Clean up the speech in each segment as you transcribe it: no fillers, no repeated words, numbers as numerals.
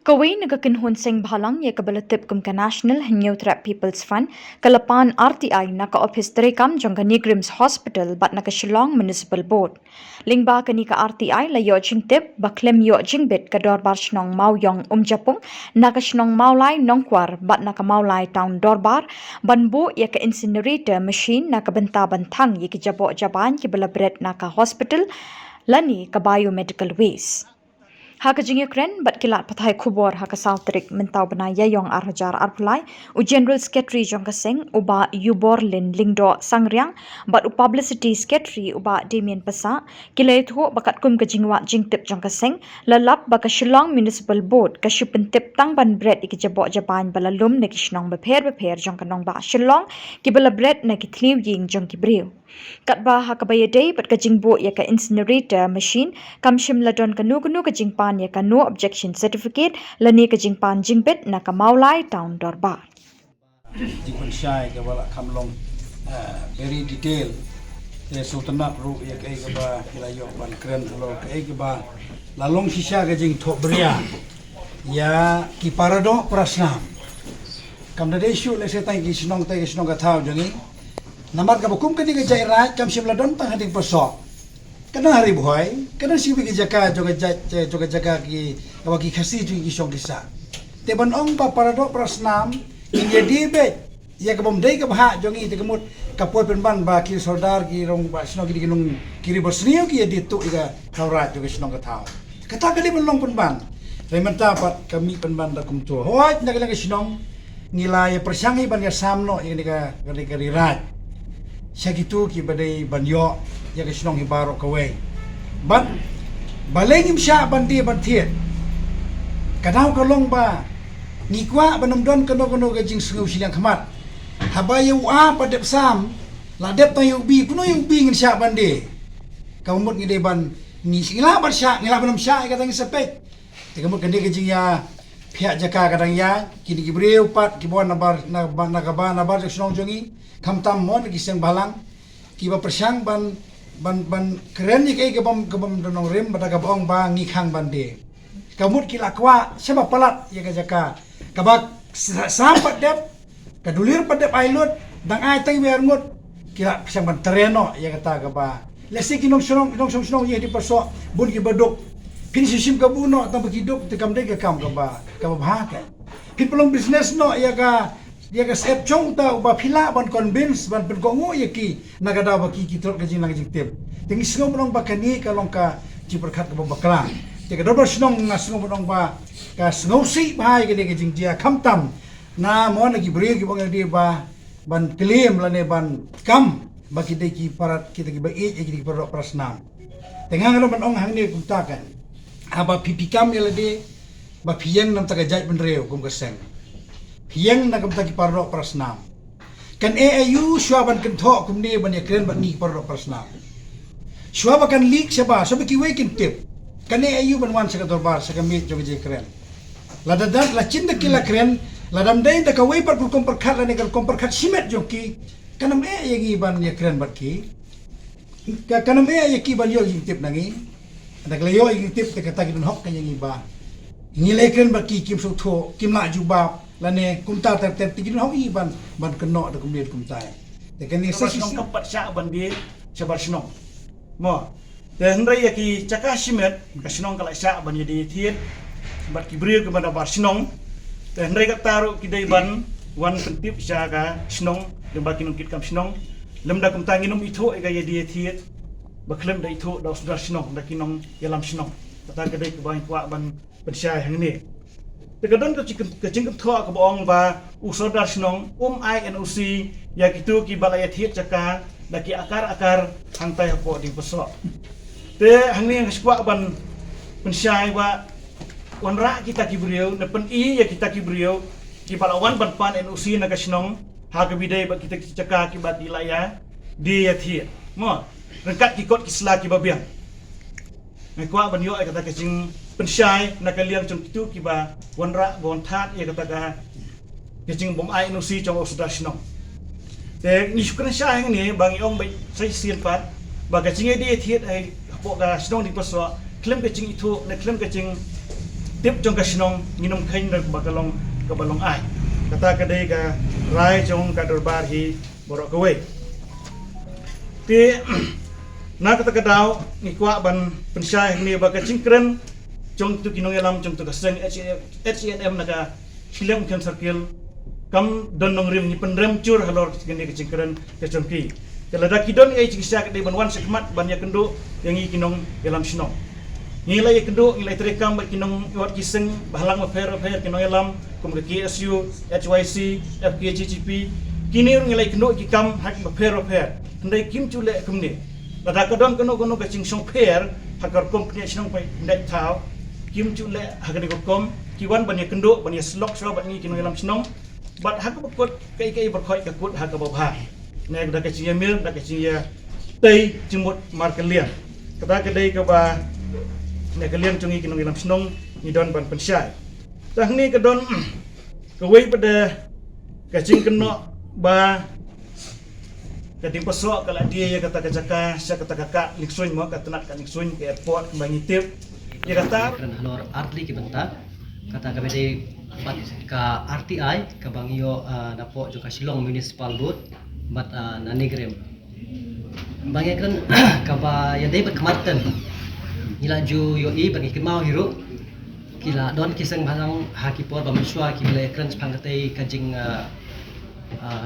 Kawai nagakinhon sing bhalang ya kabalatip kum ka National Hanyo Trap People's Fund kalapan RTI naka office terekam jong ka Nigrims Hospital bat naka Shillong Municipal Board. Lingba kani ka RTI la yo jing tip baklem yo jing bit ka dorbar shnong mau yong japung naka shnong maulai nongkwar bat naka maulai town dorbar banbo ya ka incinerator machine naka benta bantang ya ki jabo jaban ki balabret naka hospital lani ka biomedical waste. Haka jing Ukraine bat kilat pathai khubor haka South Trik mentau bana yayong arhajar arpulai u General Secretary jong kaseng uba Yuborlin Lingdo Sangriang bat u Publicity Secretary uba Damien Pasa kilai thu bakat kum ka jingwa jingtip jong kaseng lalap baka Shillong Municipal Board ka shupentip tang ban bread ikijabo Japan balalum na kishnong beper jong kanong ba Shillong ki bala bread na kitliw ying jong kibriw. Kat ba hakabaya day bat ka jingbo ya ka incinerator machine kam shim ladon kanu ka jingpan ya ka no objection certificate lani ka jingpan jingbet na ka maulai town dorbar. Jingpan syai ka wala kam long very detail ya sultanat ru ya ka ba kilayo ban kren lo ka ba lalong sisa ka jing thok bria ya ki parado prasnam kam da desu le setai ki sinong ka thau jangi namar ka bukum kadi ka jairat kam shim ladon tang hadik posok kana hari boy kana sibi ki jaka joga jaka ki awaki khasi ju ki song kisa te ban ong pa parado prasnam india dibe ya ka bom dei ka bha jongi te kemut ka poi penban ba ki soldar ki rong ba sino ki nung kiri bosnio ki ditu ika thaurat joga sino ka thau kata kali penlong penban rementa pat kami penban da kum tu hoi na kala sino ngilai persangi ban ya samno ini ka rirat Syakitu ki badai banyo ya ke sinong hibaro kawai. Ban balengim sya bandi bantiet. Kadau kalong ba ngikwa banamdon kano ke jing sungu silang khamat. Habaya wa padep sam la dep tayu bi kuno yung bi ngin sya bandi. Kamut ngide ban ni singla bar sya ngila banam sya katang sepek. Kamut kende ke jing ya pihak jaka kadang ya kini gibreu pat kibon nabar nabar sinong jongi kamtam mon ki seng balang ki ba persang ban keren ni kai kebam donong rem bata ka bong ba ngi khang bande kamut ki lakwa seba palat ya ka jaka kabak sampat dep kadulir padep ailut dang ai tai wer ngut ki la persang ban tereno ya kata ka ba lesi ki nong sonong ye di perso bun ki baduk pin sisim ka buno ta bakiduk te kam de ka kam ka ba ka pin pelong business no ya ka dia ka sep chong ta ba phila ban convince ban pen ko ngo yaki nagada ba ki kitrot ka jing nang jing tip ting sngo bonong ba kani ka long ka ji perkhat ka ba bakla te ka dobar snong nga sngo bonong ba ka sngo si bai ka de ka jing dia khamtam na mo na ki bre ki bang dia ba ban claim la ne ban kam ba ki de ki parat kita ki ba e ki parat prasnam tengang lo ban ong hang ne kum ta kan aba pipikam ya de ba phiyang nam ta ka jai ban reu kum ka seng Hiyang na kamta ki parro prasnam. Kan AAU swaban kan tho kumni ban ya kren ban ni parro prasnam. Swaba kan leak siya so ki way kin tip. Kan AAU ban wan sa dorbar sa kamit jog je kren. Ladadan la chinda kila kren ladam dai da ka way par kom par khat la ne kom par khat simet jog ki kanam AAU ban ya kren bat ki. Kanam AAU ki ban yo tip nangi. Ada layo yung tip te kata gidon hok kanya ba. Ngilay kren bat ki kim so tho kim la juba lane kumta ter tigin ho iban ban keno da kumdir kumta de kan ni sesi kampat sya ban bi sabar snong mo de hendrai ya ki caka simet ka snong kala sya ban yedi thiet bat ki brir ke ban bar snong de hendrai ka taru ki dai ban wan pentip sya ka snong de ba kinum kit kam snong lemda kumta nginum itho ga yedi thiet ba klem da itho da sudar snong da kinong yalam snong ta ka dai ke ban kwa ban sya hang ni Tegadon ke cingkem thua ke boong ba usodar snong INOC ya kitu ki balaya thiet caka daki akar hangtai hapo di pesok. Te hangni yang skwa ban pensyai wa wanra kita ki beliau na pen I ya kita ki beliau ki balawan ban pan NOC na ka snong ha ke bidai ba kita ki caka ki bat dilaya di ya thiet. Mo rengkat ki kot ki sla ki babiang. Ngkwa ban yo kata ke cing pensyai nak kalian cung itu kiba wanra bon that ya kata ka kecing bom ai no si cung sudah snong te ni shukran syai ni bang ong bai sai sien pat ba kecing dia thiet ai po ka snong di paso klem kecing itu na klem kecing tip jong kasinong nginom kain rak bakalong kabalong ai kata kadai ka rai jong ka dorbar hi borok kawai ti na kata kadau ngikwa ban pensyai ni baka cingkren jong tu kinong elam jong tu kaseng HNM naga hilem kan circle kam don nong rim ni penrem cur halor gini ke cingkren ke jongki kalau dah kidon ai cikisya kadai ban wan sekmat ban ya kendo yang i kinong elam sinong nilai kedua nilai terekam bagi kinong iwat kiseng bahalang mafer kinong elam kum ke KSU HYC FKGGP kini nilai kedua kikam hak mafer hendai kim cule kumni lada kadon kono ke cingsong per hakar kom kini sinong pai ndai tau kim cule hakar kom kiwan banya kendo banya slok so bani kinong elam sinong bat hak bekot kai berkhoi ke kut hak babha nek dak cinya mil dak cinya tei jimut markelian kata kedai ke ba nek kalian cungi kinong ilam senong ni don ban pensyai tah ni kedon kawai pada kacing kena ba kading pasok kala dia ya kata kacaka saya kata kakak liksuin mo kata nak liksuin ke airport kembali tip ya kata halor artli ki bentak kata kabede bat ka RTI ka bangio dapo juga Shillong Municipal Board bat nanigrem bangekran ka ba ya debet kemarten ila ju yo i bagi kemau hiru kila don kisang balang hakipor bamiswa kila ekran pangkatei kajing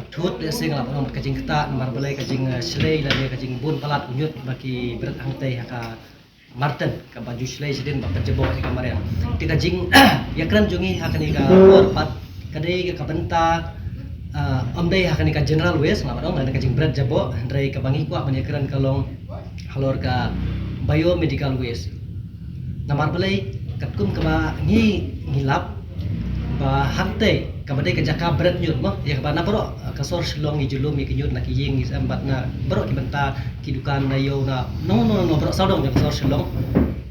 thut lesing la bang kajing kata marbelai kajing slei la kajing bun palat unyut bagi berat angtei haka marten ka baju slei sidin bak jebo ka marian ti kajing yakran jungi hakani ka pat kadai ka benta amdai hakani ka general west la bang la kajing berat jebo ndrai ka bangi kwa banyakran kalong halor ka biomedical waste namar balai katkum kaba ngilap ba hante kabade ka jaka berat nyut mah ya kabana bro kasor Shillong i julum i kinyut nak ying sambat na bro ki benta ki dukan na yo na no bro saudong ya kasor Shillong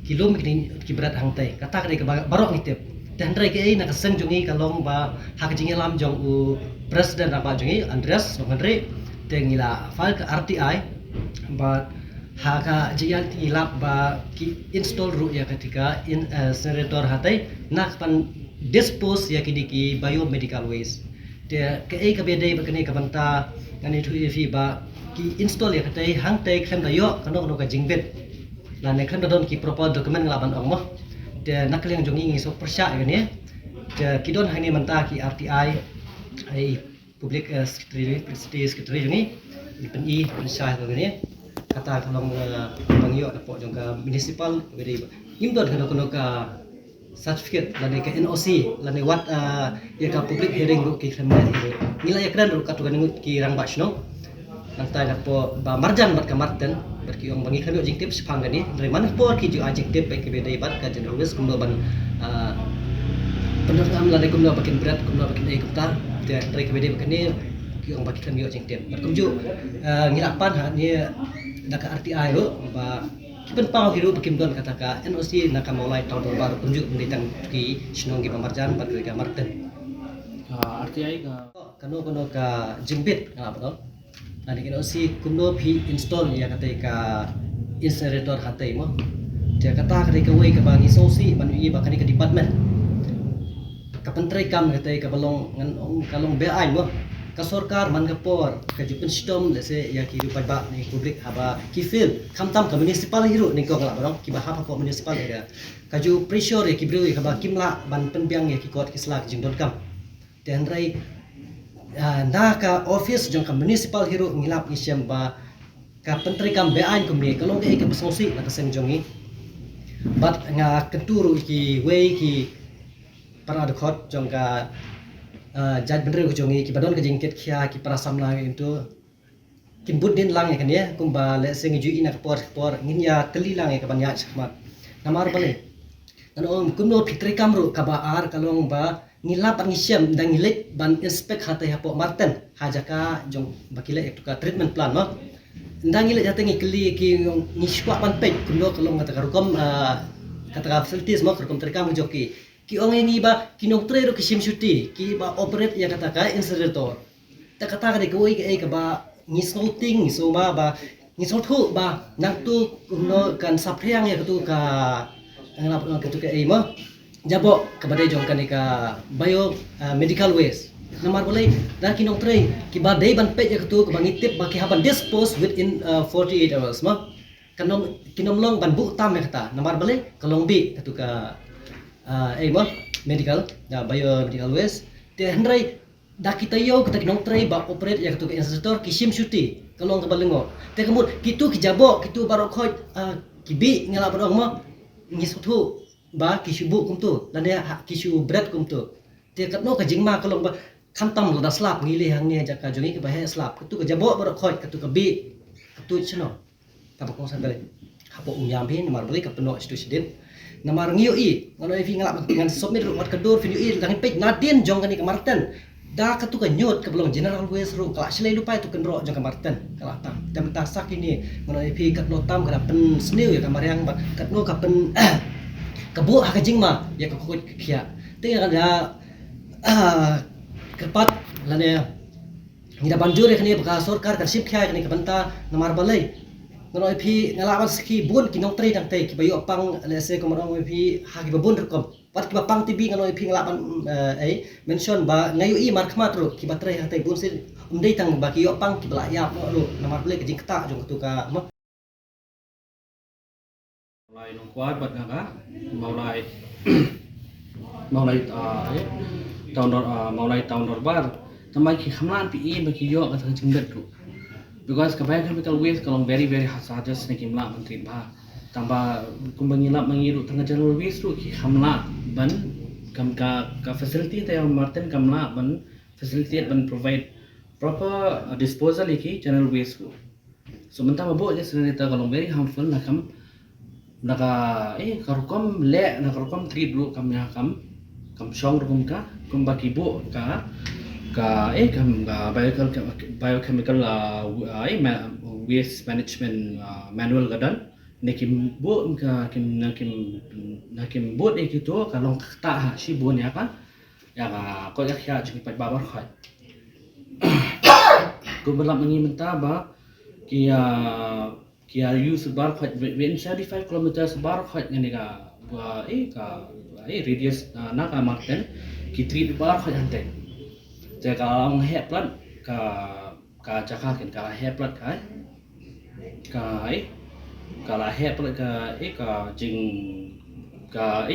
kilum ki berat hante kata kade ka baro ngitip dan rai ke na kaseng jungi kalong ba hak jingi lam jong u president apa jungi Andreas Songandre tengila file ke RTI ba haka jiyal ilap ba ki install ru ya ketika incinerator hatai nak pan dispose ya kidiki biomedical waste dia ke kabede bakane kabanta ngani thu fi ba ki install ya katai hang tai khem da yo kano ka jingbet la ne khem da don ki proper document nglaban ongmo dia nakliang jongi ngi so persya ya ne dia kidon hani manta ki RTI ai public secretary jongi pen i pensya ko ne kata kalong bangyo dapo jong ka municipal gede imdod kono ka certificate lane ka NOC lane wat ya ka public hearing ru ki khemna ngila yakran ru ka tugan ngut ki rang basno nanta dapo ba marjan bat ka marten berki ong bangi khano jing tip sipang gani dari mana por ki ju ajik tip ke bede bat ka general west kumno ban penerang lane kumno bakin berat kumno bakin ai kupta dia dari ke bede bakani ki ong bakin yo jing tip berkumju ngilapan ha ni naka RTI ro ba kipen pau hiru bakim don kata ka NOC naka mulai tahun baru tunjuk menditang ki sinong ki pamarjan pat ka marten RTI kano ka jimbit ngapa to ani NOC kumno phi install ya kata ka incinerator hatai mo dia kata ka wei ka bangi sosi ban i ba kani ka department ka pentrai kam kata ka balong ngan kalong BI mo ka sarkar man ka por ka jupen sistem lese ya ki rupai ba ni public haba ki fil khamtam ka municipal hiru ni ko ngala barang ki ba hapa ko municipal area ka ju pressure ya ki bru ka ba kimla ban penbiang ya ki kot kisla jing dot kam dan rai na ka office jong ka municipal hiru ngilap isyam ba ka pentri kam bean kumni kalong ke besosi na ka senjongi bat nga kenturu ki wei ki para dekhot jong ka jad bener ko jongi ki badon ka jingket khia ki parasam lang itu kin budin lang ya kan ya kumba le sing ju ina por ngin ya teli lang ya ka banya chmat namar bale dan kumno fitri kamru ka ba ar kalong ba ngilap ngisyam dang ngilet ban inspect hata ya po marten hajaka jong bakile ektu ka treatment plan no ndang ngilet hata ngikli ki ngishwa pan pek kumno kalong ngata karukom kata facilities mo karukom trekam joki ki ong ini ba kinong trero kisim syuti ki ba operate ya kata ka incinerator ta kata ka de ko ka ba ngisolting ngisoma ba ngisolthu ba nang tu no kan sapriang ya tu ka ngalap ka tu ka mo jabo kepada jong kanika bio medical waste namar boleh dah kinong tray ki badai ban pej ketu ke bangitip baki haban dispose within 48 hours mah kinom long ban bu tam ya kata namar boleh kalong bi ketu ka mah medical bio medical waste te hendrai dah kita yo kita kinong tray ba operate ya ketu ka installator kisim syuti kalong ke balengo te kemud kitu ki jabo kitu barok khoj kibi ngala barong mah ngisutu ba kishu bu kum tu dan dia kishu bread kum tu dia kat no ka jingma kalau ba khantam lo da slap ngile hang ni jaka jongi ke ba he slap tu ka jabo ba khoi ka tu ka bi ka tu chno ka ba ko san dale hapo unyam bi namar bali ka peno stu sidin namar ngiyo i ngono fi ngalap ngan submit ru wat ka dor fi i langin pej nadin jong kan ni ka marten da ka tu ka nyot ka belong general waste ru kala slai lupai tu kan ro jong ka marten kala tam tam ta sak ini ngono fi kat no tam ka pen sniu ya ka mariang ba kat no ka pen kebu hakajing ma ya kokot kia te ada kepat lane ngira banjur kini baka sarkar kan sip kia kini kabanta namar balai ngono phi ngalawan ski bun kinong tri dang te ki bayo pang lese komorong phi hagi babun rekom pat ki bapang tibi ngono phi ngalawan mention ba ngayu i mar khmat ru ki batrai hate bun sin umdei tang ba ki yo pang ki bala ya ru namar balai kajing kata jong tu ka mulai nongkuat buat naga mulai tahun normal tambah ki hamlan pi bagi yo ka thang jingdet tu because ka chemical waste kalau very hazardous ni kimla menteri ba tambah kumbangilap mengiru tengah general waste tu ki hamla ban kam ka facility te martin kamla ban facility ban provide proper disposal ki general waste tu so mentah bo je seneta kalau very harmful na kam naka karukom le nakarukom treat dulu kam ya kam shong rukum ka kum baki bu ka kam biochemical waste management manual gadan nekim bu ka nakim bu gitu kalau ta si bu ya kan ya ko ya kya jing pat babar khai ko berlap mengi menta ba kia use bar khot within 75 kilometers bar khot ngani ka radius na ka marten ki treat bar khot ante jaka ang he plat ka jaka ken ka he plat ka la he plat ka jing ka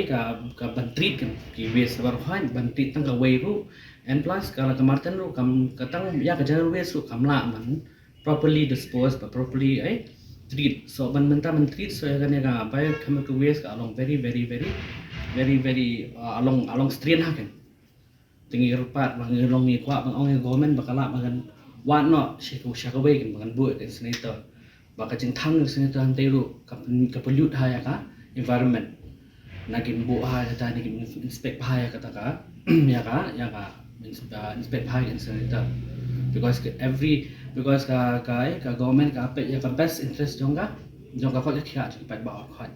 ban treat kan ki waste bar khot ban treat tang ka way ru and plus ka marten ru kam katang ya ka general waste ru kam la man properly disposed but properly treat so ban treat so ya kan ya biochemical waste along very along strain hakan tinggi rupat bang long ni kwa bang ong government bakala bang wan no shaka way kan bang bu kan senator baka jing thang senator anteru ka pollute ha ya ka environment nagim bu ha ta ni inspect ha ya kata ka ya ka inspect ha kan senator because ka government ka ya ka best interest jongga ko kya ki pat ba khat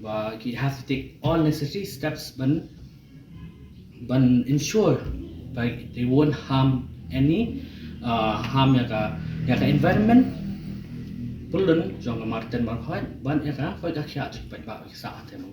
ba ki have to take all necessary steps ban ensure like they won't harm any harm ya ka environment pulun jongga martin ba khat ban ya ka kya ki pat ba sa te mo